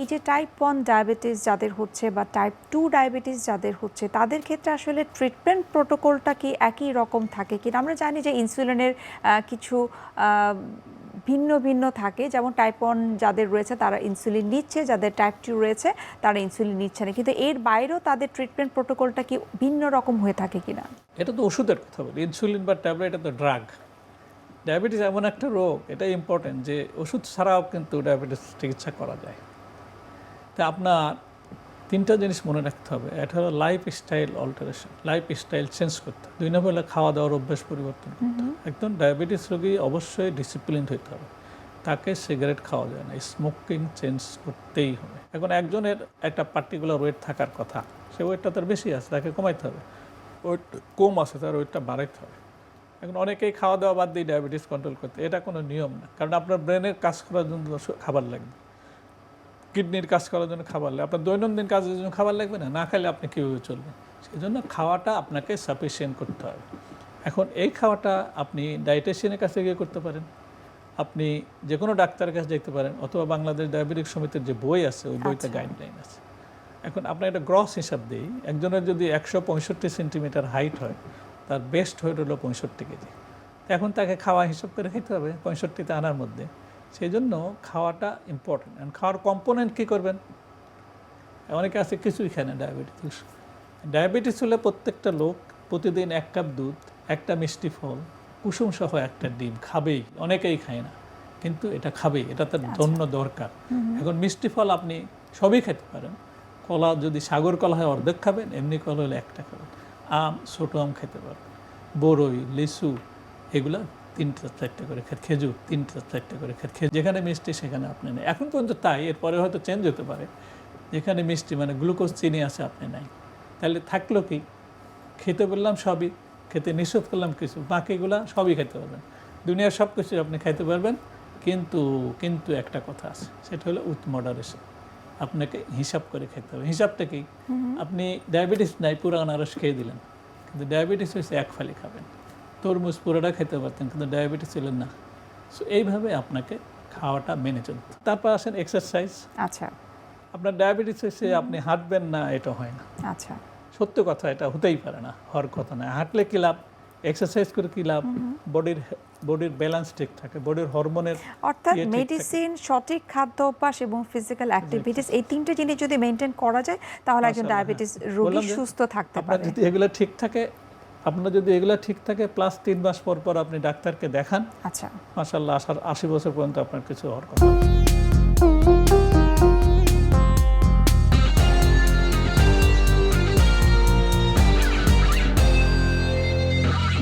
এই যে type 1 diabetes যাদের হচ্ছে বা টাইপ 2 ডায়াবেটিস যাদের হচ্ছে তাদের ক্ষেত্রে আসলে ট্রিটমেন্ট প্রোটোকলটা কি একই রকম থাকে কিনা? আমরা জানি যে ইনসুলিনের কিছু ভিন্ন ভিন্ন থাকে, যেমন টাইপ 1 যাদের রয়েছে তারা ইনসুলিন নিচ্ছে, যাদের টাইপ 2 রয়েছে তারা ইনসুলিন নিচ্ছে না, কিন্তু এর বাইরেও তাদের ট্রিটমেন্ট প্রোটোকলটা কি ভিন্ন রকম হয়ে থাকে কিনা? এটা তো ওষুধের কথা বলি, ইনসুলিন বা ট্যাবলেট এটা তো ড্রাগ। ডায়াবেটিস এমন একটা রোগ, এটা ইম্পর্টেন্ট যে ওষুধ ছাড়াও কিন্তু ডায়াবেটিস চিকিৎসা করা যায়। তা আপনার তিনটা জিনিস মনে রাখতে হবে। এটা হলো life style alteration, life style change করতে হবে। 2 নম্বর হলো খাওয়া দাওয়ার অভ্যাস পরিবর্তন করতে হবে। একদম ডায়াবেটিস রোগী অবশ্যই ডিসিপ্লিন হতে হবে, তাকে সিগারেট খাওয়া যায় না, স্মোকিং চেঞ্জ করতেই হবে। এখন একজনের একটা পার্টিকুলার ওয়েট থাকার কথা, সে ওয়েটটা তার বেশি আছে, তাকে কমাইতে হবে। ওয়েট কম আছে, তার ওয়েটটা বাড়াইতে হবে। এখন অনেকেই খাওয়া দাওয়া বাদ দিয়ে ডায়াবেটিস কন্ট্রোল করতে, এটা কোনো নিয়ম না। কারণ আপনার ব্রেনের কাজ করার জন্য খাবার লাগবে, কিডনির কাজ করার জন্য খাবার লাগবে, আপনার দৈনন্দিন কাজের জন্য খাবার লাগবে না, না খেলে আপনি কীভাবে চলবেন? সেই জন্য খাওয়াটা আপনাকে সাফিসিয়েন্ট করতে হবে। এখন এই খাওয়াটা আপনি ডায়েটিশিয়ানের কাছে গিয়ে করতে পারেন, আপনি যে কোনো ডাক্তারের কাছে যেতে পারেন, অথবা বাংলাদেশ ডায়াবেটিক সমিতির যে বই আছে ওই বইতে গাইডলাইন আছে। এখন আপনার একটা গ্রস হিসাব দিই, একজনের যদি 165 সেন্টিমিটার হাইট হয়, তার বেস্ট ওয়েট হলো 65 কেজি। এখন তাকে খাওয়া হিসাব করে খেতে হবে 65তে আনার মধ্যে। সেই জন্য খাওয়াটা ইম্পর্টেন্ট। আর খাওয়ার কম্পোনেন্ট কী করবেন? অনেকে আছে কিছুই খায় না ডায়াবেটিস। ডায়াবেটিস হলে প্রত্যেকটা লোক প্রতিদিন 1 কাপ দুধ, একটা মিষ্টি ফল, কুসুম সহ একটা ডিম খাবেই। অনেকেই খায় না, কিন্তু এটা খাবেই, এটা তার জন্য দরকার। এখন মিষ্টি ফল আপনি সবই খেতে পারেন। কলা যদি সাগর কলা হয় অর্ধেক খাবেন, এমনি কলা হলে একটা খাবেন। আম, ছোটো আম খেতে পারবেন, বরই, লিচু এগুলো 3-4টা করে খেতে, খেজুর 3-4টা করে খেতে। যেখানে মিষ্টি সেখানে আপনি নেই। এখন পর্যন্ত তাই, এরপরে হয়তো চেঞ্জ হতে পারে। যেখানে মিষ্টি মানে গ্লুকোজ চিনি আছে আপনি নাই, তাহলে থাকলো কি? খেতে বললাম সবই, খেতে নিষেধ করলাম কিছু, বাকিগুলা সবই খেতে পারবেন। দুনিয়ার সব কিছু আপনি খাইতে পারবেন, কিন্তু একটা কথা আছে, সেটা হলো উইথ মডারেশন। আপনাকে হিসাব করে খেতে হবে। হিসাবটা কি? আপনি ডায়াবেটিস নাই, পুরো আনারস খেয়ে দিলেন, কিন্তু ডায়াবেটিস হয়েছে 1 ফালি খাবেন। তরমুজ পুরোটা খেতে পারতেন, কিন্তু ডায়াবেটিস ছিলেন না। সো এইভাবে আপনাকে খাওয়াটা মেনে চলতে। তারপর আসেন এক্সারসাইজ। আচ্ছা, আপনার ডায়াবেটিস হয়েছে, আপনি হাঁটবেন না, এটা হয় না। আচ্ছা, সত্য কথা, এটা হতেই পারে না, হওয়ার কথা না। হাঁটলে কী লাভ? এক্সারসাইজ করে কী লাভ? বডির ব্যালেন্স ঠিক থাকে, বডির হরমোনের, অর্থাৎ মেডিসিন, সঠিক খাদ্য অভ্যাস এবং ফিজিক্যাল অ্যাক্টিভিটিস, এই 3টে জিনিস যদি মেনটেন করা যায় তাহলে একজন ডায়াবেটিস রোগী সুস্থ থাকতে পারে। যদি এগুলো ঠিক থাকে, প্লাস 3 মাস পর পর আপনি ডাক্তারকে দেখান, আচ্ছা, মাশাআল্লাহ 80 বছর পর্যন্ত আপনার কিছু হওয়ার কথা।